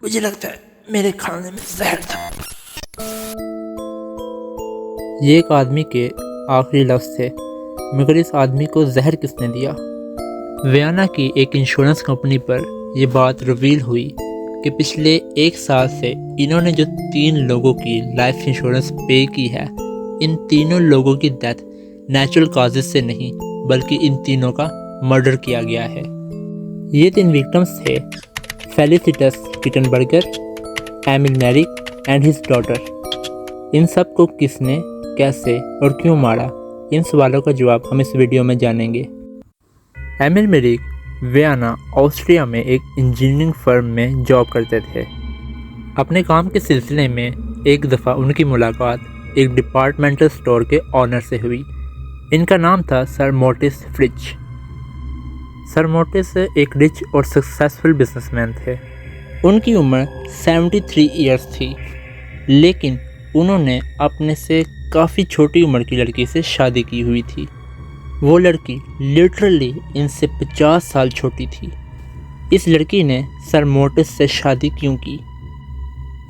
مجھے لگتا ہے میرے کھانے میں زہر تھا۔ یہ ایک آدمی کے آخری لفظ تھے، مگر اس آدمی کو زہر کس نے دیا؟ ویانا کی ایک انشورنس کمپنی پر یہ بات ریویل ہوئی کہ پچھلے 1 سال سے انہوں نے جو 3 لوگوں کی لائف انشورنس پے کی ہے، ان تینوں لوگوں کی ڈیتھ نیچرل کازز سے نہیں بلکہ ان تینوں کا مرڈر کیا گیا ہے۔ یہ 3 وکٹمز تھے فیلیسٹس کٹنبرگر، ایمل میریک اینڈ ہز ڈاٹر۔ ان سب کو کس نے، کیسے اور کیوں مارا، ان سوالوں کا جواب ہم اس ویڈیو میں جانیں گے۔ ایمل میریک ویانا آسٹریا میں ایک انجینئرنگ فرم میں جاب کرتے تھے۔ اپنے کام کے سلسلے میں ایک دفعہ ان کی ملاقات ایک ڈپارٹمنٹل سٹور کے آنر سے ہوئی۔ ان کا نام تھا سر موٹس فرچ۔ سر موٹس ایک رچ اور سکسیسفل بزنس مین تھے۔ ان کی عمر 73 ایئرس تھی، لیکن انہوں نے اپنے سے کافی چھوٹی عمر کی لڑکی سے شادی کی ہوئی تھی۔ وہ لڑکی لٹرلی ان سے 50 سال چھوٹی تھی۔ اس لڑکی نے سر موٹس سے شادی کیوں کی؟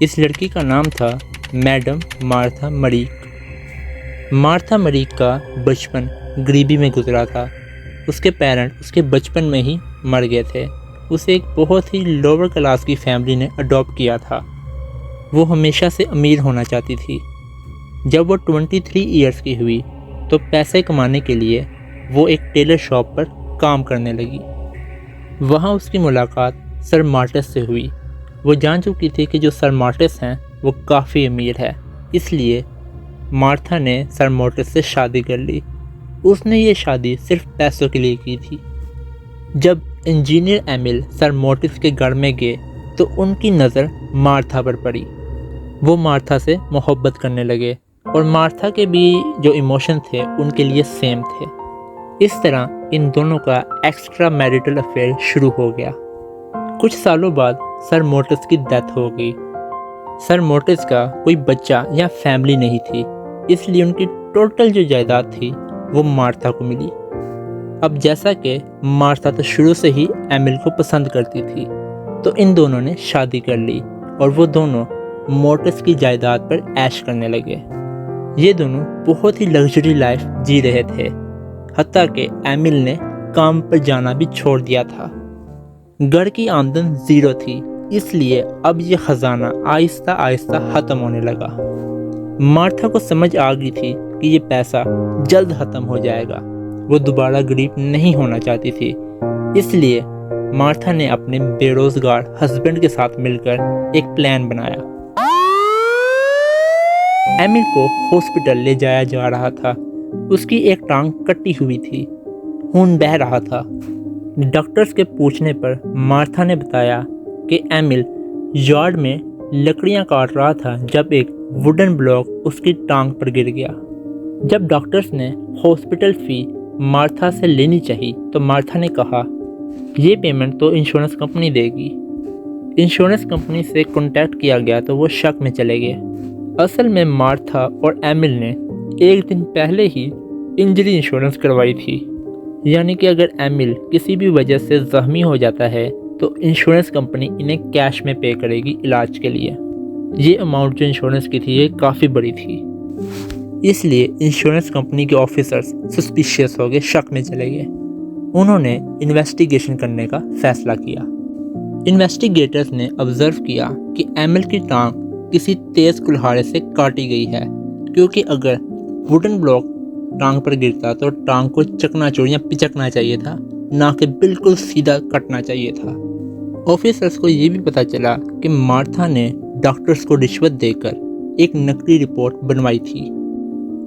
اس لڑکی کا نام تھا میڈم مارتھا مریک۔ مارتھا مریک کا بچپن غریبی میں گزرا تھا۔ اس کے پیرنٹ اس کے بچپن میں ہی مر گئے تھے۔ اسے ایک بہت ہی لوور کلاس کی فیملی نے اڈاپٹ کیا تھا۔ وہ ہمیشہ سے امیر ہونا چاہتی تھی۔ جب وہ 23 ایئرس کی ہوئی تو پیسے کمانے کے لیے وہ ایک ٹیلر شاپ پر کام کرنے لگی۔ وہاں اس کی ملاقات سر مارٹس سے ہوئی۔ وہ جان چکی تھی کہ جو سر مارٹس ہیں وہ کافی امیر ہے، اس لیے مارتھا نے سر مارٹس سے شادی کر لی۔ اس نے یہ شادی صرف پیسوں کے لیے کی تھی۔ جب انجینئر ایمل سر موٹس کے گھر میں گئے تو ان کی نظر مارتھا پر پڑی۔ وہ مارتھا سے محبت کرنے لگے اور مارتھا کے بھی جو ایموشن تھے ان کے لیے سیم تھے۔ اس طرح ان دونوں کا ایکسٹرا میریٹل افیئر شروع ہو گیا۔ کچھ سالوں بعد سر موٹس کی ڈیتھ ہو گئی۔ سر موٹس کا کوئی بچہ یا فیملی نہیں تھی، اس لیے ان کی ٹوٹل جو جائیداد تھی وہ مارتھا کو ملی۔ اب جیسا کہ مارتھا تو شروع سے ہی ایمل کو پسند کرتی تھی، تو ان دونوں نے شادی کر لی اور وہ دونوں موٹس کی جائیداد پر عیش کرنے لگے۔ یہ دونوں بہت ہی لگژری لائف جی رہے تھے، حتیٰ کہ ایمل نے کام پر جانا بھی چھوڑ دیا تھا۔ گھر کی آمدن 0 تھی، اس لیے اب یہ خزانہ آہستہ آہستہ ختم ہونے لگا۔ مارتھا کو سمجھ آ گئی تھی کہ یہ پیسہ جلد ختم ہو جائے گا۔ وہ دوبارہ غریب نہیں ہونا چاہتی تھی، اس لیے مارتھا نے اپنے بے روزگار ہسبینڈ کے ساتھ مل کر ایک پلان بنایا۔ ایمل کو ہاسپٹل لے جایا جا رہا تھا۔ اس کی ایک ٹانگ کٹی ہوئی تھی، خون بہہ رہا تھا۔ ڈاکٹرز کے پوچھنے پر مارتھا نے بتایا کہ ایمل یارڈ میں لکڑیاں کاٹ رہا تھا جب ایک ووڈن بلاک اس کی ٹانگ پر گر گیا۔ جب ڈاکٹرز نے ہاسپٹل فی مارتھا سے لینی چاہی تو مارتھا نے کہا یہ پیمنٹ تو انشورنس کمپنی دے گی۔ انشورنس کمپنی سے کانٹیکٹ کیا گیا تو وہ شک میں چلے گئے۔ اصل میں مارتھا اور ایمل نے ایک دن پہلے ہی انجری انشورنس کروائی تھی، یعنی کہ اگر ایمل کسی بھی وجہ سے زخمی ہو جاتا ہے تو انشورنس کمپنی انہیں کیش میں پے کرے گی علاج کے لیے۔ یہ اماؤنٹ جو انشورنس کی تھی یہ کافی بڑی تھی، اس لیے انشورنس کمپنی کے آفیسرز سسپیشیس ہو گئے، شک میں چلے گئے۔ انہوں نے انویسٹیگیشن کرنے کا فیصلہ کیا۔ انویسٹیگیٹرز نے آبزرو کیا کہ ایمل کی ٹانگ کسی تیز کلہاڑے سے کاٹی گئی ہے، کیونکہ اگر ووڈن بلاک ٹانگ پر گرتا تو ٹانگ کو چکنا چور یا پچکنا چاہیے تھا، نہ کہ بالکل سیدھا کٹنا چاہیے تھا۔ آفیسرز کو یہ بھی پتہ چلا کہ مارتھا نے ڈاکٹرز کو رشوت دے کر ایک نقلی رپورٹ بنوائی تھی۔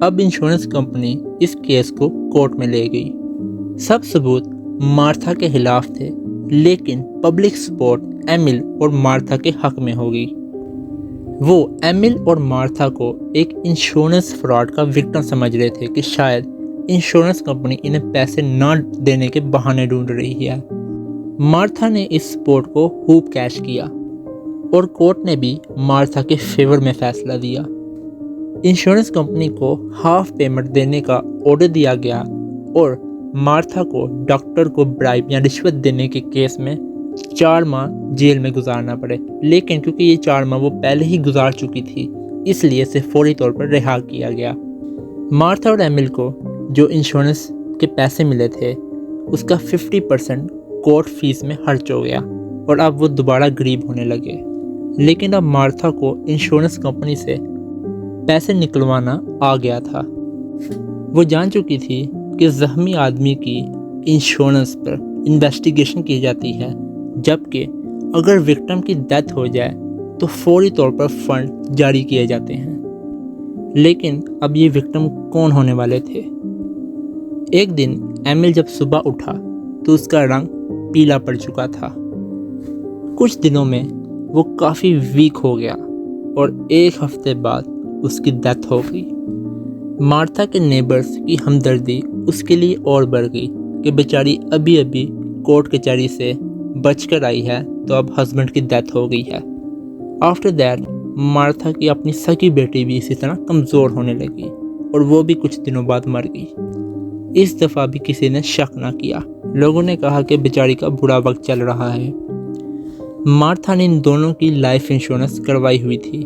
اب انشورنس کمپنی اس کیس کو کورٹ میں لے گئی۔ سب ثبوت مارتھا کے خلاف تھے، لیکن پبلک سپورٹ ایمل اور مارتھا کے حق میں ہو گئی۔ وہ ایمل اور مارتھا کو ایک انشورنس فراڈ کا وکٹم سمجھ رہے تھے کہ شاید انشورنس کمپنی انہیں پیسے نہ دینے کے بہانے ڈھونڈ رہی ہے۔ مارتھا نے اس سپورٹ کو خوب کیش کیا اور کورٹ نے بھی مارتھا کے فیور میں فیصلہ دیا۔ انشورنس کمپنی کو ہاف پیمنٹ دینے کا آرڈر دیا گیا اور مارتھا کو ڈاکٹر کو برائب یا رشوت دینے کے کیس میں 4 ماہ جیل میں گزارنا پڑے، لیکن کیونکہ یہ 4 ماہ وہ پہلے ہی گزار چکی تھی اس لیے اسے فوری طور پر رہا کیا گیا۔ مارتھا اور ایمل کو جو انشورنس کے پیسے ملے تھے اس کا 50% کورٹ فیس میں خرچ ہو گیا اور اب وہ دوبارہ غریب ہونے لگے۔ لیکن اب مارتھا کو انشورنس کمپنی سے پیسے نکلوانا آ گیا تھا۔ وہ جان چکی تھی کہ زخمی آدمی کی انشورنس پر انویسٹیگیشن کی جاتی ہے، جبکہ اگر وکٹم کی ڈیتھ ہو جائے تو فوری طور پر فنڈ جاری کیے جاتے ہیں۔ لیکن اب یہ وکٹم کون ہونے والے تھے؟ ایک دن ایمل جب صبح اٹھا تو اس کا رنگ پیلا پڑ چکا تھا۔ کچھ دنوں میں وہ کافی ویک ہو گیا اور 1 ہفتے بعد اس کی ڈیتھ ہو گئی۔ مارتھا کے نیبرز کی ہمدردی اس کے لیے اور بڑھ گئی کہ بیچاری ابھی کورٹ کچہری سے بچ کر آئی ہے تو اب ہسبینڈ کی ڈیتھ ہو گئی ہے۔ آفٹر دیٹ مارتھا کی اپنی سکی بیٹی بھی اسی طرح کمزور ہونے لگی اور وہ بھی کچھ دنوں بعد مر گئی۔ اس دفعہ بھی کسی نے شک نہ کیا، لوگوں نے کہا کہ بیچاری کا برا وقت چل رہا ہے۔ مارتھا نے ان دونوں کی لائف انشورنس کروائی ہوئی تھی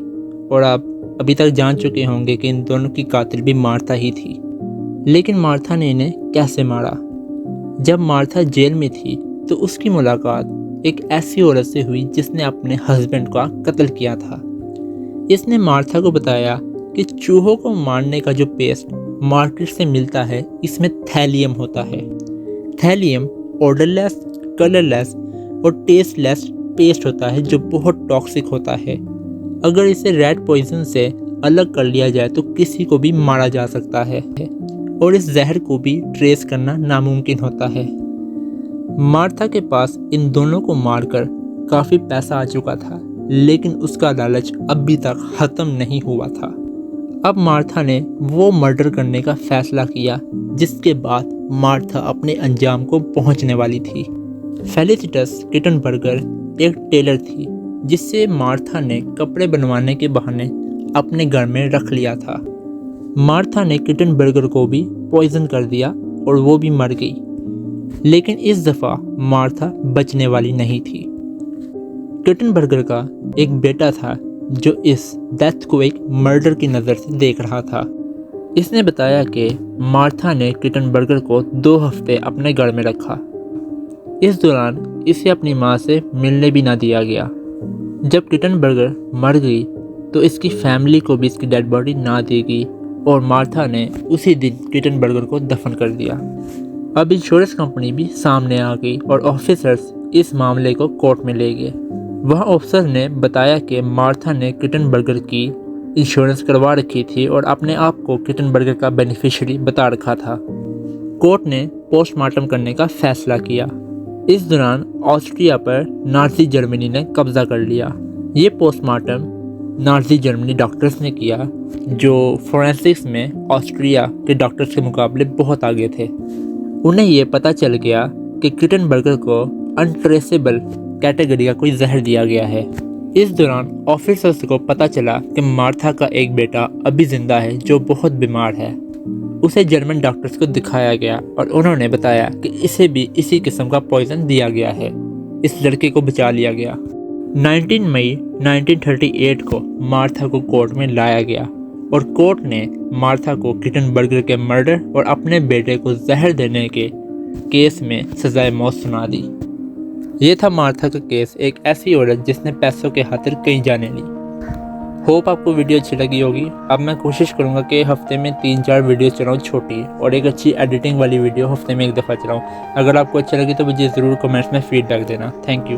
اور آپ ابھی تک جان چکے ہوں گے کہ ان دونوں کی قاتل بھی مارتھا ہی تھی۔ لیکن مارتھا نے انہیں کیسے مارا؟ جب مارتھا جیل میں تھی تو اس کی ملاقات ایک ایسی عورت سے ہوئی جس نے اپنے ہسبینڈ کا قتل کیا تھا۔ اس نے مارتھا کو بتایا کہ چوہوں کو مارنے کا جو پیسٹ مارکیٹ سے ملتا ہے اس میں تھیلیم ہوتا ہے۔ تھیلیم آڈر لیس، کلر لیس اور ٹیسٹ لیس پیسٹ ہوتا ہے جو بہت ٹاکسک ہوتا ہے۔ اگر اسے ریڈ پوائزن سے الگ کر لیا جائے تو کسی کو بھی مارا جا سکتا ہے اور اس زہر کو بھی ٹریس کرنا ناممکن ہوتا ہے۔ مارتھا کے پاس ان دونوں کو مار کر کافی پیسہ آ چکا تھا، لیکن اس کا لالچ ابھی تک ختم نہیں ہوا تھا۔ اب مارتھا نے وہ مرڈر کرنے کا فیصلہ کیا جس کے بعد مارتھا اپنے انجام کو پہنچنے والی تھی۔ فیلیسٹس کٹن برگر ایک ٹیلر تھی جس سے مارتھا نے کپڑے بنوانے کے بہانے اپنے گھر میں رکھ لیا تھا۔ مارتھا نے کٹن برگر کو بھی پوائزن کر دیا اور وہ بھی مر گئی، لیکن اس دفعہ مارتھا بچنے والی نہیں تھی۔ کٹن برگر کا ایک بیٹا تھا جو اس ڈیتھ کو ایک مرڈر کی نظر سے دیکھ رہا تھا۔ اس نے بتایا کہ مارتھا نے کٹن برگر کو 2 ہفتے اپنے گھر میں رکھا۔ اس دوران اسے اپنی ماں سے ملنے بھی نہ دیا گیا۔ جب کٹن برگر مر گئی تو اس کی فیملی کو بھی اس کی ڈیڈ باڈی نہ دی گئی اور مارتھا نے اسی دن کٹن برگر کو دفن کر دیا۔ اب انشورنس کمپنی بھی سامنے آ گئی اور آفیسرز اس معاملے کو کورٹ میں لے گئے۔ وہاں آفیسر نے بتایا کہ مارتھا نے کٹن برگر کی انشورنس کروا رکھی تھی اور اپنے آپ کو کٹن برگر کا بینیفیشری بتا رکھا تھا۔ کورٹ نے پوسٹ مارٹم کرنے کا فیصلہ کیا۔ اس دوران آسٹریا پر نازی جرمنی نے قبضہ کر لیا۔ یہ post mortem Nazi Germany doctors نے کیا جو فورینسکس میں آسٹریا کے ڈاکٹرز کے مقابلے بہت آگے تھے۔ انہیں یہ پتہ چل گیا کہ کٹن برگر کو انٹریسیبل کیٹیگری کا کوئی زہر دیا گیا ہے۔ اس دوران آفیسرز کو پتہ چلا کہ مارتھا کا ایک بیٹا ابھی زندہ ہے جو بہت بیمار ہے۔ اسے جرمن ڈاکٹرز کو دکھایا گیا اور انہوں نے بتایا کہ اسے بھی اسی قسم کا پوائزن دیا گیا ہے۔ اس لڑکے کو بچا لیا گیا۔ 19 مئی 1938 کو مارتھا کو کورٹ میں لایا گیا اور کورٹ نے مارتھا کو کٹن برگر کے مرڈر اور اپنے بیٹے کو زہر دینے کے کیس میں سزائے موت سنا دی۔ یہ تھا مارتھا کا کیس، ایک ایسی عورت جس نے پیسوں کے خاطر کئی جانیں لی۔ ہوپ آپ کو ویڈیو اچھی لگی ہوگی۔ اب میں کوشش کروں گا کہ ہفتے میں 3-4 ویڈیوز چلاؤں چھوٹی، اور ایک اچھی ایڈیٹنگ والی ویڈیو ہفتے میں 1 دفعہ چلاؤں۔ اگر آپ کو اچھا لگے تو مجھے ضرور کمنٹس میں فیڈ بیک دینا۔ Thank you.